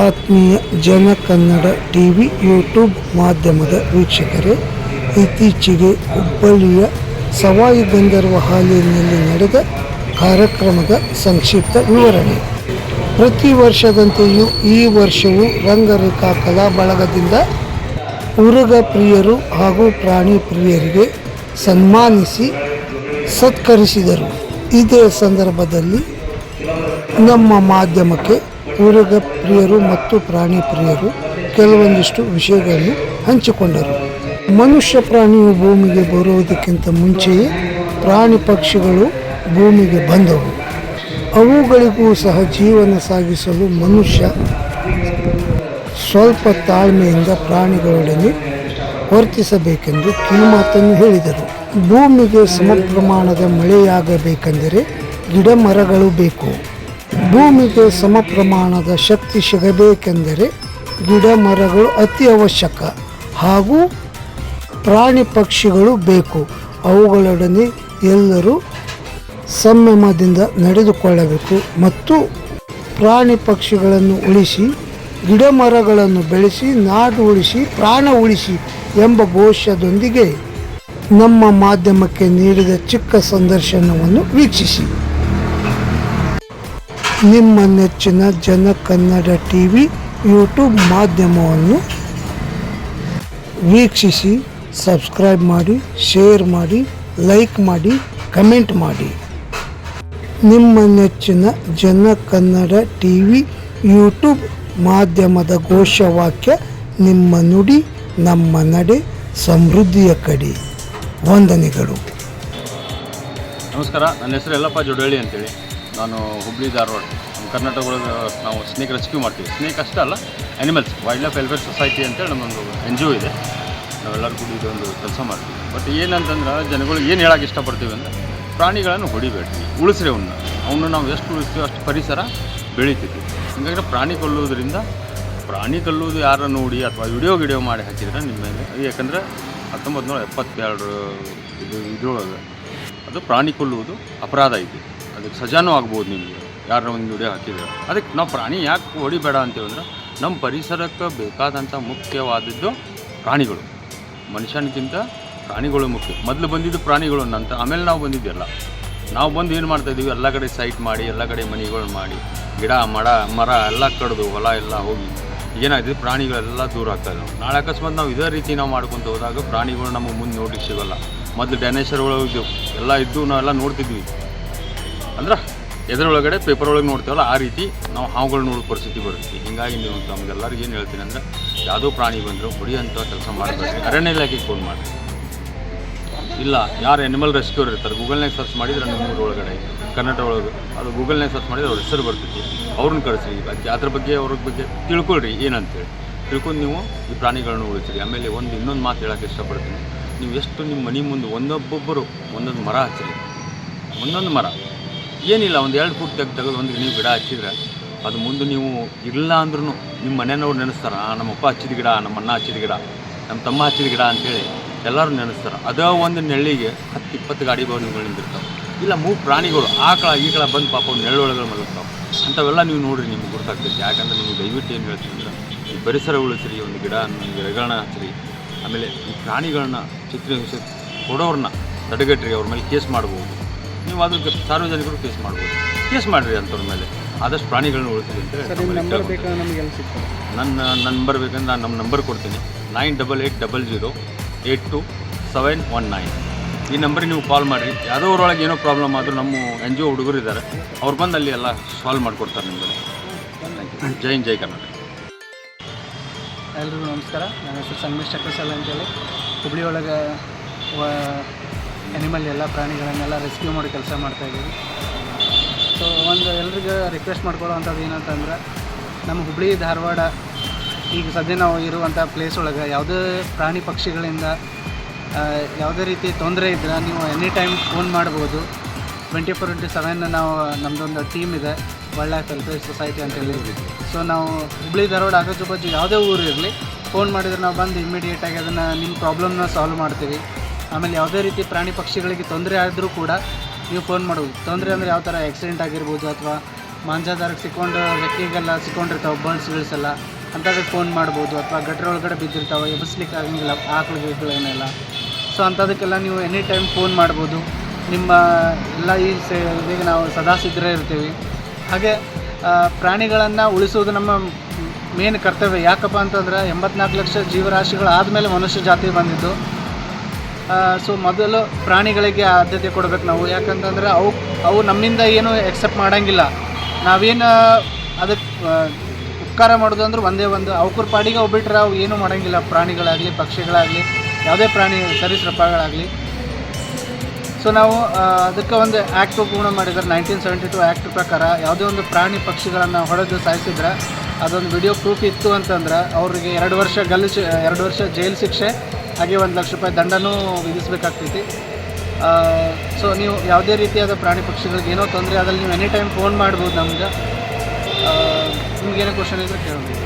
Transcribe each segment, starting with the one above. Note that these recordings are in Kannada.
ಆತ್ಮೀಯ ಜನ ಕನ್ನಡ ಟಿವಿ ಯೂಟ್ಯೂಬ್ ಮಾಧ್ಯಮದ ವೀಕ್ಷಕರೇ, ಇತ್ತೀಚೆಗೆ ಹುಬ್ಬಳ್ಳಿಯ ಸವಾಯಿ ಗಂಧರ್ವ ಹಾಲಿನಲ್ಲಿ ನಡೆದ ಕಾರ್ಯಕ್ರಮದ ಸಂಕ್ಷಿಪ್ತ ವಿವರಣೆ. ಪ್ರತಿ ವರ್ಷದಂತೆಯೂ ಈ ವರ್ಷವೂ ರಂಗರೇಖಾ ಕಲಾ ಬಳಗದಿಂದ ಉರುಗ ಪ್ರಿಯರು ಹಾಗೂ ಪ್ರಾಣಿ ಪ್ರಿಯರಿಗೆ ಸನ್ಮಾನಿಸಿ ಸತ್ಕರಿಸಿದರು. ಇದೇ ಸಂದರ್ಭದಲ್ಲಿ ನಮ್ಮ ಮಾಧ್ಯಮಕ್ಕೆ ಉರುಗ ಪ್ರಿಯರು ಮತ್ತು ಪ್ರಾಣಿ ಪ್ರಿಯರು ಕೆಲವೊಂದಿಷ್ಟು ವಿಷಯಗಳನ್ನು ಹಂಚಿಕೊಂಡರು. ಮನುಷ್ಯ ಪ್ರಾಣಿಯು ಭೂಮಿಗೆ ಬರುವುದಕ್ಕಿಂತ ಮುಂಚೆಯೇ ಪ್ರಾಣಿ ಪಕ್ಷಿಗಳು ಭೂಮಿಗೆ ಬಂದವು. ಅವುಗಳಿಗೂ ಸಹ ಜೀವನ ಸಾಗಿಸಲು ಮನುಷ್ಯ ಸ್ವಲ್ಪ ತಾಳ್ಮೆಯಿಂದ ಪ್ರಾಣಿಗಳೊಡನೆ ವರ್ತಿಸಬೇಕೆಂದು ಕಿವಿಮಾತನ್ನು ಹೇಳಿದರು. ಭೂಮಿಗೆ ಸಮ ಪ್ರಮಾಣದ ಮಳೆಯಾಗಬೇಕೆಂದರೆ ಗಿಡ ಮರಗಳು ಬೇಕು. ಭೂಮಿಗೆ ಸಮ ಪ್ರಮಾಣದ ಶಕ್ತಿ ಸಿಗಬೇಕೆಂದರೆ ಗಿಡ ಮರಗಳು ಅತಿ ಅವಶ್ಯಕ ಹಾಗೂ ಪ್ರಾಣಿ ಪಕ್ಷಿಗಳು ಬೇಕು. ಅವುಗಳೊಡನೆ ಎಲ್ಲರೂ ಸಂಯಮದಿಂದ ನಡೆದುಕೊಳ್ಳಬೇಕು ಮತ್ತು ಪ್ರಾಣಿ ಪಕ್ಷಿಗಳನ್ನು ಉಳಿಸಿ, ಗಿಡ ಮರಗಳನ್ನು ಬೆಳೆಸಿ, ನಾಡು ಉಳಿಸಿ, ಪ್ರಾಣ ಉಳಿಸಿ ಎಂಬ ಘೋಷದೊಂದಿಗೆ ನಮ್ಮ ಮಾಧ್ಯಮಕ್ಕೆ ನೀಡಿದ ಚಿಕ್ಕ ಸಂದರ್ಶನವನ್ನು ವೀಕ್ಷಿಸಿ. ನಿಮ್ಮ ನೆಚ್ಚಿನ ಜನ ಕನ್ನಡ ಟಿವಿ ಯೂಟ್ಯೂಬ್ ಮಾಧ್ಯಮವನ್ನು ವೀಕ್ಷಿಸಿ, ಸಬ್ಸ್ಕ್ರೈಬ್ ಮಾಡಿ, ಶೇರ್ ಮಾಡಿ, ಲೈಕ್ ಮಾಡಿ, ಕಮೆಂಟ್ ಮಾಡಿ. ನಿಮ್ಮ ನೆಚ್ಚಿನ ಜನ ಕನ್ನಡ ಟಿವಿ ಯೂಟ್ಯೂಬ್ ಮಾಧ್ಯಮದ ಘೋಷವಾಕ್ಯ ನಿಮ್ಮ ನುಡಿ ನಮ್ಮ ನಡೆ, ಸಮೃದ್ಧಿಯ ಕಡೆ. ವಂದನೆಗಳು. ನಮಸ್ಕಾರ, ನನ್ನ ಹೆಸರು ಯಲ್ಲಪ್ಪ ಜೋಡಳ್ಳಿ ಅಂತೇಳಿ. ನಾನು ಹುಬ್ಬಳ್ಳಿ ಧಾರವಾಡ ಕರ್ನಾಟಕ ಒಳಗೆ ನಾವು ಸ್ನೇಕ್ ರೆಸ್ಕ್ಯೂ ಮಾಡ್ತೀವಿ. ಸ್ನೇಕ್ ಅಷ್ಟೇ ಅಲ್ಲ, animals wild life welfare society ಅಂತೇಳಿ ನಮ್ಮೊಂದು NGO ಇದೆ. ನಾವೆಲ್ಲರೂ ಕೂಡ ಇದೊಂದು ಕೆಲಸ ಮಾಡ್ತೀವಿ. ಬಟ್ ಏನಂತಂದ್ರೆ ಜನಗಳಿಗೆ ಏನು ಹೇಳೋಕೆ ಇಷ್ಟಪಡ್ತೀವಿ ಅಂದರೆ ಪ್ರಾಣಿಗಳನ್ನು ಹೊಡಿಬೇಡ್ರಿ, ಉಳಿಸ್ರಿ ಅವನ್ನ ನಾವು ಎಷ್ಟು ಉಳಿಸ್ತೀವಿ ಅಷ್ಟು ಪರಿಸರ ಬೆಳೀತಿದ್ವಿ. ಹೀಗಾಗಿ ಪ್ರಾಣಿ ಕೊಲ್ಲುವುದು ಯಾರು ನೋಡಿ ಅಥವಾ ವಿಡಿಯೋ ಮಾಡಿ ಹಾಕಿದ್ರೆ ನಿಮ್ಮ ಮೇಲೆ, ಯಾಕಂದರೆ 1972 ಇದ್ರೊಳಗೆ ಅದು ಪ್ರಾಣಿ ಕೊಲ್ಲುವುದು ಅಪರಾಧ ಐತಿ. ಅದಕ್ಕೆ ಸಜಾನೂ ಆಗ್ಬೋದು ನಿಮಗೆ ಯಾರು ಒಂದು ವಿಡಿಯೋ ಹಾಕಿದ್ರೆ. ಅದಕ್ಕೆ ನಾವು ಪ್ರಾಣಿ ಯಾಕೆ ಹೊಡಿಬೇಡ ಅಂತೀವಂದ್ರೆ ನಮ್ಮ ಪರಿಸರಕ್ಕೆ ಬೇಕಾದಂಥ ಮುಖ್ಯವಾದದ್ದು ಪ್ರಾಣಿಗಳು. ಮನುಷ್ಯನಿಗಿಂತ ಪ್ರಾಣಿಗಳು ಮುಖ್ಯ. ಮೊದಲು ಬಂದಿದ್ದು ಪ್ರಾಣಿಗಳು ಅಂತ, ಆಮೇಲೆ ನಾವು ಬಂದಿದ್ದೆಲ್ಲ. ನಾವು ಬಂದು ಏನು ಮಾಡ್ತಾಯಿದ್ದೀವಿ, ಎಲ್ಲ ಕಡೆ ಸೈಟ್ ಮಾಡಿ, ಎಲ್ಲ ಕಡೆ ಮನೆಗಳು ಮಾಡಿ, ಗಿಡ ಮರ ಎಲ್ಲ ಕಡಿದು ಹೊಲ ಎಲ್ಲ ಹೋಗಿ ಏನಾಗಿದೆ, ಪ್ರಾಣಿಗಳೆಲ್ಲ ದೂರ ಆಗ್ತಾಯಿದೆ. ನಾಳೆ ಅಕಸ್ಮಾತ್ ನಾವು ಇದೇ ರೀತಿ ನಾವು ಮಾಡ್ಕೊತ ಹೋದಾಗ ಪ್ರಾಣಿಗಳು ನಮಗೆ ಮುಂದೆ ನೋಡ್ಲಿಕ್ಕೆ ಸಿಗೋಲ್ಲ. ಮೊದಲು ಡೈನೋಸರ್ಗಳು ಇದ್ದವು ಎಲ್ಲ ಇದ್ದು ನಾವೆಲ್ಲ ನೋಡ್ತಿದ್ವಿ. ಅಂದ್ರೆ ಎದುರೊಳಗಡೆ ಪೇಪರ್ ಒಳಗೆ ನೋಡ್ತೀವಲ್ಲ, ಆ ರೀತಿ ನಾವು ಹಾವುಗಳು ನೋಡೋ ಪರಿಸ್ಥಿತಿ ಬರುತ್ತೆ. ಹೀಗಾಗಿ ನೀವು ನಮಗೆಲ್ಲರಿಗೂ ಏನು ಹೇಳ್ತೀನಿ ಅಂದರೆ, ಯಾವುದೋ ಪ್ರಾಣಿ ಬಂದರೂ ಹೊಡಿಯೋಂಥ ಕೆಲಸ ಮಾಡಬೇಕು. ಅರಣ್ಯ ಇಲಾಖೆಗೆ ಫೋನ್ ಮಾಡಿ, ಇಲ್ಲ ಯಾರು ಆ್ಯನಿಮಲ್ ರೆಸ್ಕ್ಯೂರ್ ಇರ್ತಾರೆ ಗೂಗಲ್ನಾಗ ಸರ್ಚ್ ಮಾಡಿದ್ರೆ ನಿಮ್ಮ ಊರೊಳಗಡೆ ಕರ್ನಾಟಕ ಒಳಗೆ ಅದು ಗೂಗಲ್ನಾಗ ಸರ್ಚ್ ಮಾಡಿದ್ರೆ ಅವ್ರ ಹೆಸರು ಬರ್ತೈತಿ. ಅವ್ರನ್ನ ಕಳಿಸ್ರಿ, ಅದ್ರ ಬಗ್ಗೆ ತಿಳ್ಕೊಳ್ರಿ ಏನಂತೇಳಿ. ತಿಳ್ಕೊಂಡು ನೀವು ಈ ಪ್ರಾಣಿಗಳನ್ನ ಉಳಿಸ್ರಿ. ಆಮೇಲೆ ಇನ್ನೊಂದು ಮಾತು ಹೇಳೋಕ್ಕೆ ಇಷ್ಟಪಡ್ತೀನಿ. ನೀವು ಎಷ್ಟು ನಿಮ್ಮ ಮನೆ ಮುಂದೆ ಒಂದೊಬ್ಬೊಬ್ಬರು ಒಂದೊಂದು ಮರ ಹಚ್ಚಿರಿ. ಒಂದೊಂದು ಮರ ಏನಿಲ್ಲ, ಒಂದು 2 ಫೂಟ್ ತೆಗೆದು ಒಂದು ನೀವು ಗಿಡ ಹಚ್ಚಿದ್ರೆ ಅದು ಮುಂದೆ ನೀವು ಇಲ್ಲ ಅಂದ್ರೂ ನಿಮ್ಮ ಮನೆಯವ್ರು ನೆನೆಸ್ತಾರೆ, ನಮ್ಮಪ್ಪ ಹಚ್ಚಿದ ಗಿಡ, ನಮ್ಮ ಅಣ್ಣ ಹಚ್ಚಿದ ಗಿಡ, ನಮ್ಮ ತಮ್ಮ ಹಚ್ಚಿದ ಗಿಡ ಅಂತೇಳಿ ಎಲ್ಲರೂ ನೆನೆಸ್ತಾರೆ. ಅದೇ ಒಂದು ನೆಳ್ಳಿಗೆ 10-20 ಗಾಡಿ ಭವನಗಳು ನಿಂತಿರ್ತಾವೆ. ಇಲ್ಲ ಪ್ರಾಣಿಗಳು ಈಕಳ ಬಂದು ಪಾಪ ನೆಳ್ಳೊಳಗಳು ಮಲಗ್ತಾವೆ. ಅಂಥವೆಲ್ಲ ನೀವು ನೋಡಿರಿ, ನಿಮ್ಗೆ ಗೊತ್ತಾಗ್ತೈತಿ. ಯಾಕಂದರೆ ನೀವು ದಯವಿಟ್ಟು ಏನು ಹೇಳ್ತೀವಿ ಅಂದ್ರೆ ಈ ಪರಿಸರ ಉಳಿಸ್ರಿ, ಒಂದು ಗಿಡಗಳನ್ನ ಹಚ್ಚಿರಿ. ಆಮೇಲೆ ಈ ಪ್ರಾಣಿಗಳನ್ನ ಕೊಡೋರನ್ನ ತಡೆಗಟ್ರಿ, ಅವ್ರ ಮೇಲೆ ಕೇಸ್ ಮಾಡ್ಬೋದು. ನೀವು ಅದ್ರ ಸಾರ್ವಜನಿಕರು ಕೇಸ್ ಮಾಡಿರಿ ಅಂಥವ್ರ ಮೇಲೆ. ಆದಷ್ಟು ಪ್ರಾಣಿಗಳನ್ನ ಉಳಿಸ್ರಿ ಅಂತ ನನ್ನ ನಂಬರ್ ಬೇಕಂದ್ರೆ ನಾನು ನಮ್ಮ ನಂಬರ್ ಕೊಡ್ತೀನಿ. 9880082719. ಈ ನಂಬರಿಗೆ ನೀವು ಕಾಲ್ ಮಾಡಿರಿ. ಯಾವುದೋ ಊರೊಳಗೆ ಏನೋ ಪ್ರಾಬ್ಲಮ್ ಆದರೂ ನಮ್ಮ NGO ಹುಡುಗರು ಇದ್ದಾರೆ, ಅವ್ರು ಬಂದು ಅಲ್ಲಿ ಎಲ್ಲ ಸಾಲ್ವ್ ಮಾಡಿಕೊಡ್ತಾರೆ ನಿಮ್ಮಲ್ಲಿ. ಜೈ ಹಿಂದ್, ಜೈ ಕರ್ನಾಟಕ. ಎಲ್ರಿಗೂ ನಮಸ್ಕಾರ. ನನ್ನ ಹೆಸರು ಸಂಗಮೇಶ್ ಚಕ್ರಸಾಲ ಅಂತೇಳಿ. ಹುಬ್ಬಳ್ಳಿ ಒಳಗೆ ಆ್ಯನಿಮಲ್ ಎಲ್ಲ ಪ್ರಾಣಿಗಳನ್ನೆಲ್ಲ ರೆಸ್ಕ್ಯೂ ಮಾಡಿ ಕೆಲಸ ಮಾಡ್ತಾಯಿದ್ದೀವಿ. ಸೊ ಎಲ್ರಿಗೂ ರಿಕ್ವೆಸ್ಟ್ ಮಾಡ್ಕೊಳ್ಳೋವಂಥದ್ದು ಏನಂತಂದ್ರೆ, ನಮ್ಮ ಹುಬ್ಬಳ್ಳಿ ಧಾರವಾಡ ಈಗ ಸದ್ಯ ನಾವು ಇರುವಂಥ ಪ್ಲೇಸ್ ಒಳಗೆ ಯಾವುದೇ ಪ್ರಾಣಿ ಪಕ್ಷಿಗಳಿಂದ ಯಾವುದೇ ರೀತಿ ತೊಂದರೆ ಇದ್ದರೆ ನೀವು ಎನಿ ಟೈಮ್ ಫೋನ್ ಮಾಡ್ಬೋದು. 24/7 ನಾವು ನಮ್ಮದೊಂದು ಟೀಮ್ ಇದೆ, ವೈಲ್ಡ್ ಲೈಫ್ ವೆಲ್ಫೇರ್ ಸೊಸೈಟಿ ಅಂತೇಳಿ. ಸೊ ನಾವು ಹುಬ್ಬಳ್ಳಿ ಧಾರವಾಡ ಆಜು ಯಾವುದೇ ಊರು ಇರಲಿ ಫೋನ್ ಮಾಡಿದರೆ ನಾವು ಬಂದು ಇಮ್ಮಿಡಿಯೇಟಾಗಿ ಅದನ್ನು ನಿಮ್ಮ ಪ್ರಾಬ್ಲಮ್ನ ಸಾಲ್ವ್ ಮಾಡ್ತೀವಿ. ಆಮೇಲೆ ಯಾವುದೇ ರೀತಿ ಪ್ರಾಣಿ ಪಕ್ಷಿಗಳಿಗೆ ತೊಂದರೆ ಆದರೂ ಕೂಡ ನೀವು ಫೋನ್ ಮಾಡ್ಬೋದು. ತೊಂದರೆ ಅಂದರೆ ಯಾವ ಥರ ಆಕ್ಸಿಡೆಂಟ್ ಆಗಿರ್ಬೋದು ಅಥವಾ ಮಾಂಜಾದಾರಕ್ಕೆ ಸಿಕ್ಕೊಂಡು ರೆಕ್ಕೆಗೆಲ್ಲ ಸಿಕ್ಕೊಂಡಿರ್ತಾವೆ ಬರ್ಡ್ಸ್ ಎಲ್ಲ ಅಂಥದಕ್ಕೆ ಫೋನ್ ಮಾಡ್ಬೋದು. ಅಥವಾ ಗಟ್ರ ಒಳಗಡೆ ಬಿದ್ದಿರ್ತಾವೆ, ಎಬ್ಬಿಸ್ಲಿಕ್ಕೆ ಆಗಂಗಿಲ್ಲ ಆಕಳುಗಳನ್ನೆಲ್ಲ. ಸೊ ಅಂಥದಕ್ಕೆಲ್ಲ ನೀವು ಎನಿ ಟೈಮ್ ಫೋನ್ ಮಾಡ್ಬೋದು. ನಿಮ್ಮ ಎಲ್ಲ ಈಗ ನಾವು ಸದಾ ಸಿದ್ಧರೇ ಇರ್ತೀವಿ. ಹಾಗೆ ಪ್ರಾಣಿಗಳನ್ನು ಉಳಿಸೋದು ನಮ್ಮ ಮೇನ್ ಕರ್ತವ್ಯ. ಯಾಕಪ್ಪ ಅಂತಂದ್ರೆ 84 ಲಕ್ಷ ಜೀವರಾಶಿಗಳಾದಮೇಲೆ ಮನುಷ್ಯ ಜಾತಿ ಬಂದಿದ್ದು. ಸೊ ಮೊದಲು ಪ್ರಾಣಿಗಳಿಗೆ ಆದ್ಯತೆ ಕೊಡಬೇಕು ನಾವು. ಯಾಕಂತಂದ್ರೆ ಅವು ನಮ್ಮಿಂದ ಏನು ಎಕ್ಸೆಪ್ಟ್ ಮಾಡೋಂಗಿಲ್ಲ. ನಾವೇನು ಅದಕ್ಕೆ ಉಪಕಾರ ಮಾಡೋದು ಅಂದ್ರೆ ಒಂದೇ ಒಂದು, ಅವ್ರ ಪಾಡಿಗೆ ಅವು ಬಿಟ್ಟರೆ ಅವು ಏನೂ ಮಾಡೋಂಗಿಲ್ಲ. ಪ್ರಾಣಿಗಳಾಗಲಿ, ಪಕ್ಷಿಗಳಾಗಲಿ, ಯಾವುದೇ ಪ್ರಾಣಿ ಸರೀಸೃಪಗಳಾಗಲಿ. ಸೊ ನಾವು ಅದಕ್ಕೆ ಒಂದು ಆ್ಯಕ್ಟ್ ಪೂರ್ಣ ಮಾಡಿದ್ದಾರೆ. 1972 ಆ್ಯಕ್ಟ್ ಪ್ರಕಾರ ಯಾವುದೇ ಒಂದು ಪ್ರಾಣಿ ಪಕ್ಷಿಗಳನ್ನು ಹೊಡೆದು ಸಾಯಿಸಿದ್ರೆ ಅದೊಂದು ವಿಡಿಯೋ ಪ್ರೂಫ್ ಇತ್ತು ಅಂತಂದ್ರೆ ಅವ್ರಿಗೆ 2 ವರ್ಷ 2 ವರ್ಷ ಜೈಲು ಶಿಕ್ಷೆ, ಹಾಗೆ 1 ಲಕ್ಷ ರೂಪಾಯಿ ದಂಡನೂ ವಿಧಿಸಬೇಕಾಗ್ತೈತಿ. ಸೊ ನೀವು ಯಾವುದೇ ರೀತಿಯಾದ ಪ್ರಾಣಿ ಪಕ್ಷಿಗಳಿಗೆ ಏನೋ ತೊಂದರೆ ಆದಲ್ಲಿ ನೀವು ಎನಿ ಟೈಮ್ ಫೋನ್ ಮಾಡ್ಬೋದು ನಮ್ಗೆ. ನಿಮ್ಗೇನೋ ಕ್ವಶನ್ ಇದ್ರೆ ಕೇಳ್ಬೋದು.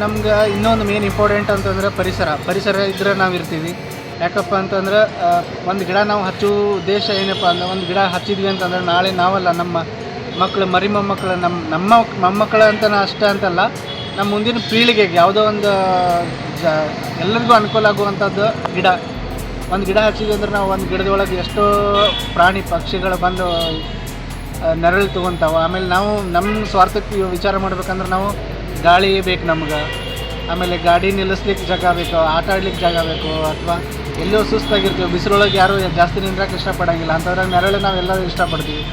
ನಮ್ಗೆ ಇನ್ನೊಂದು ಮೇನ್ ಇಂಪಾರ್ಟೆಂಟ್ ಅಂತಂದರೆ ಪರಿಸರ ಇದ್ದರೆ ನಾವು ಇರ್ತೀವಿ. ಯಾಕಪ್ಪ ಅಂತಂದ್ರೆ ಒಂದು ಗಿಡ ನಾವು ಹಚ್ಚೋ ಉದ್ದೇಶ ಏನಪ್ಪ ಅಂದ್ರೆ, ಒಂದು ಗಿಡ ಹಚ್ಚಿದ್ವಿ ಅಂತಂದ್ರೆ ನಾಳೆ ನಾವಲ್ಲ, ನಮ್ಮ ಮಕ್ಕಳು, ಮರಿ ಮೊಮ್ಮಕ್ಕಳು, ನಮ್ಮ ಮೊಮ್ಮಕ್ಕಳು ಅಂತ ಅಷ್ಟೇ ಅಂತಲ್ಲ, ನಮ್ಮ ಮುಂದಿನ ಪೀಳಿಗೆಗೆ ಯಾವುದೋ ಒಂದು ಎಲ್ಲರಿಗೂ ಅನುಕೂಲ ಆಗುವಂಥದ್ದು ಗಿಡ. ಒಂದು ಗಿಡ ಹಚ್ಚಿದ್ವಿ ಅಂದ್ರೆ ನಾವು ಒಂದು ಗಿಡದೊಳಗೆ ಎಷ್ಟೋ ಪ್ರಾಣಿ ಪಕ್ಷಿಗಳು ಬಂದು ನೆರಳು ತೊಗೊತಾವೆ. ಆಮೇಲೆ ನಾವು ನಮ್ಮ ಸ್ವಾರ್ಥಕ್ಕೆ ವಿಚಾರ ಮಾಡ್ಬೇಕಂದ್ರೆ ನಾವು ಗಾಳಿ ಬೇಕು ನಮ್ಗೆ. ಆಮೇಲೆ ಗಾಡಿ ನಿಲ್ಲಿಸ್ಲಿಕ್ಕೆ ಜಾಗ ಬೇಕು, ಆಟ ಆಡ್ಲಿಕ್ಕೆ ಜಾಗ ಬೇಕು. ಅಥವಾ ಎಲ್ಲೋ ಸುಸ್ತಾಗಿರ್ತೀವಿ, ಬಿಸಿಲೊಳಗೆ ಯಾರೂ ಜಾಸ್ತಿ ನಿಂದ್ರಕ್ಕೆ ಇಷ್ಟಪಡೋಂಗಿಲ್ಲ. ಅಂಥದ್ರಾಗ ನೆರಳು ನಾವೆಲ್ಲರೂ ಇಷ್ಟಪಡ್ತೀವಿ.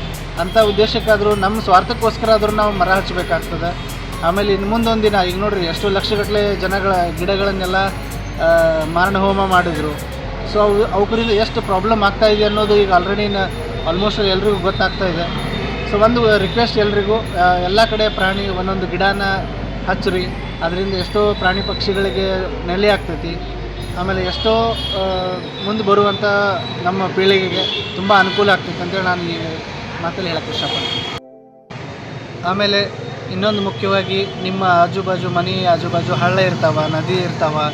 ಅಂಥ ಉದ್ದೇಶಕ್ಕಾದರೂ ನಮ್ಮ ಸ್ವಾರ್ಥಕ್ಕೋಸ್ಕರ ಆದರೂ ನಾವು ಮರ ಹಚ್ಚಬೇಕಾಗ್ತದೆ. ಆಮೇಲೆ ಇನ್ನು ಮುಂದೊಂದು ದಿನ ಈಗ ನೋಡಿರಿ ಎಷ್ಟು ಲಕ್ಷಗಟ್ಟಲೆ ಗಿಡಗಳನ್ನೆಲ್ಲ ಮಾರಣ ಹೋಮ ಮಾಡಿದ್ರು. ಸೊ ಅವರಿಂದ ಎಷ್ಟು ಪ್ರಾಬ್ಲಮ್ ಆಗ್ತಾಯಿದೆ ಅನ್ನೋದು ಈಗ ಆಲ್ರೆಡಿ ಆಲ್ಮೋಸ್ಟ್ ಎಲ್ರಿಗೂ ಗೊತ್ತಾಗ್ತಾಯಿದೆ. ಸೊ ಒಂದು ರಿಕ್ವೆಸ್ಟ್ ಎಲ್ರಿಗೂ, ಎಲ್ಲ ಕಡೆ ಪ್ರಾಣಿ ಒಂದೊಂದು ಗಿಡನ ಹಚ್ಚಿರಿ. ಅದರಿಂದ ಎಷ್ಟೋ ಪ್ರಾಣಿ ಪಕ್ಷಿಗಳಿಗೆ ನೆಲೆ ಆಗ್ತೈತಿ. ಆಮೇಲೆ ಎಷ್ಟೋ ಮುಂದೆ ಬರುವಂಥ ನಮ್ಮ ಪೀಳಿಗೆಗೆ ತುಂಬ ಅನುಕೂಲ ಆಗ್ತೈತೆ ಅಂತೇಳಿ ನಾನು ಈ ಮಾತಲ್ಲಿ ಹೇಳೋಕ್ಕೆ ಇಷ್ಟಪಡ್ತೀನಿ. ಆಮೇಲೆ ಇನ್ನೊಂದು ಮುಖ್ಯವಾಗಿ, ನಿಮ್ಮ ಮನೆ ಆಜುಬಾಜು ಹಳ್ಳ ಇರ್ತಾವೆ, ನದಿ ಇರ್ತಾವೆ,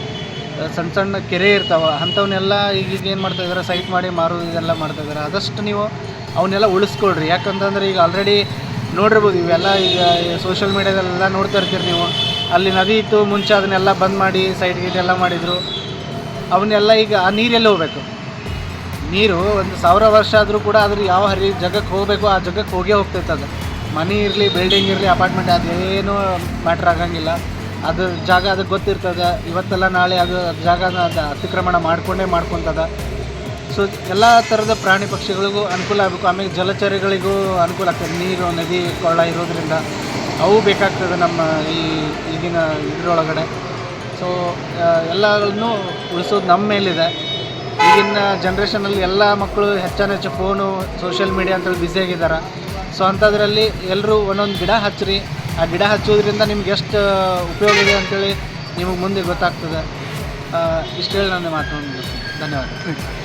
ಸಣ್ಣ ಸಣ್ಣ ಕೆರೆ ಇರ್ತಾವೆ. ಅಂಥವನ್ನೆಲ್ಲ ಈಗ ಏನು ಮಾಡ್ತಾಯಿದ್ದಾರೆ, ಸೈಟ್ ಮಾಡಿ ಮಾರೋದು ಇದೆಲ್ಲ ಮಾಡ್ತಾಯಿದ್ದಾರೆ. ಆದಷ್ಟು ನೀವು ಅವನ್ನೆಲ್ಲ ಉಳಿಸ್ಕೊಳ್ರಿ. ಯಾಕಂತಂದ್ರೆ ಈಗ ಆಲ್ರೆಡಿ ನೋಡಿರ್ಬೋದು, ಇವೆಲ್ಲ ಈಗ ಸೋಷಿಯಲ್ ಮೀಡ್ಯಾದಲ್ಲೆಲ್ಲ ನೋಡ್ತಾ ಇರ್ತೀರಿ ನೀವು. ಅಲ್ಲಿ ನದಿ ಇತ್ತು ಮುಂಚೆ, ಅದನ್ನೆಲ್ಲ ಬಂದ್ ಮಾಡಿ ಸೈಡ್ ಗೀಟೆಲ್ಲ ಮಾಡಿದರು. ಅವನ್ನೆಲ್ಲ ಈಗ ಆ ನೀರೆಲ್ಲ ಹೋಗ್ಬೇಕು. ನೀರು 1000 ವರ್ಷ ಆದರೂ ಕೂಡ ಅದ್ರ ಯಾವ ಜಾಗಕ್ಕೆ ಹೋಗಬೇಕು ಆ ಜಾಗಕ್ಕೆ ಹೋಗೇ ಹೋಗ್ತೈತೆ. ಅದು ಮನೆ ಇರಲಿ, ಬಿಲ್ಡಿಂಗ್ ಇರಲಿ, ಅಪಾರ್ಟ್ಮೆಂಟ್, ಅದೇನೂ ಮ್ಯಾಟ್ರ್ ಆಗಂಗಿಲ್ಲ. ಅದು ಜಾಗ ಅದಕ್ಕೆ ಗೊತ್ತಿರ್ತದೆ. ಇವತ್ತೆಲ್ಲ ನಾಳೆ ಅದು ಜಾಗನ ಅತಿಕ್ರಮಣ ಮಾಡ್ಕೊತದ. ಸೊ ಎಲ್ಲ ಥರದ ಪ್ರಾಣಿ ಪಕ್ಷಿಗಳಿಗೂ ಅನುಕೂಲ ಆಗಬೇಕು. ಆಮೇಲೆ ಜಲಚರಿಗಳಿಗೂ ಅನುಕೂಲ ಆಗ್ತದೆ. ನೀರು, ನದಿ, ಕೊಳ್ಳ ಇರೋದ್ರಿಂದ ಅವು ಬೇಕಾಗ್ತದೆ ನಮ್ಮ ಈಗಿನ ಇದರೊಳಗಡೆ. ಸೊ ಎಲ್ಲವನ್ನೂ ಉಳಿಸೋದು ನಮ್ಮ ಮೇಲಿದೆ. ಈಗಿನ ಜನ್ರೇಷನಲ್ಲಿ ಎಲ್ಲ ಮಕ್ಕಳು ಹೆಚ್ಚು ಫೋನು, ಸೋಷಿಯಲ್ ಮೀಡಿಯಾ ಅಂತೇಳಿ ಬ್ಯುಸಿಯಾಗಿದ್ದಾರೆ. ಸೊ ಅಂಥದ್ರಲ್ಲಿ ಎಲ್ಲರೂ ಒಂದೊಂದು ಗಿಡ ಹಚ್ಚಿರಿ. ಆ ಗಿಡ ಹಚ್ಚೋದ್ರಿಂದ ನಿಮ್ಗೆ ಎಷ್ಟು ಉಪಯೋಗ ಇದೆ ಅಂಥೇಳಿ ನಿಮಗೆ ಮುಂದೆ ಗೊತ್ತಾಗ್ತದೆ. ಇಷ್ಟು ಹೇಳಿ ನನ್ನ ಮಾತು. ಧನ್ಯವಾದ.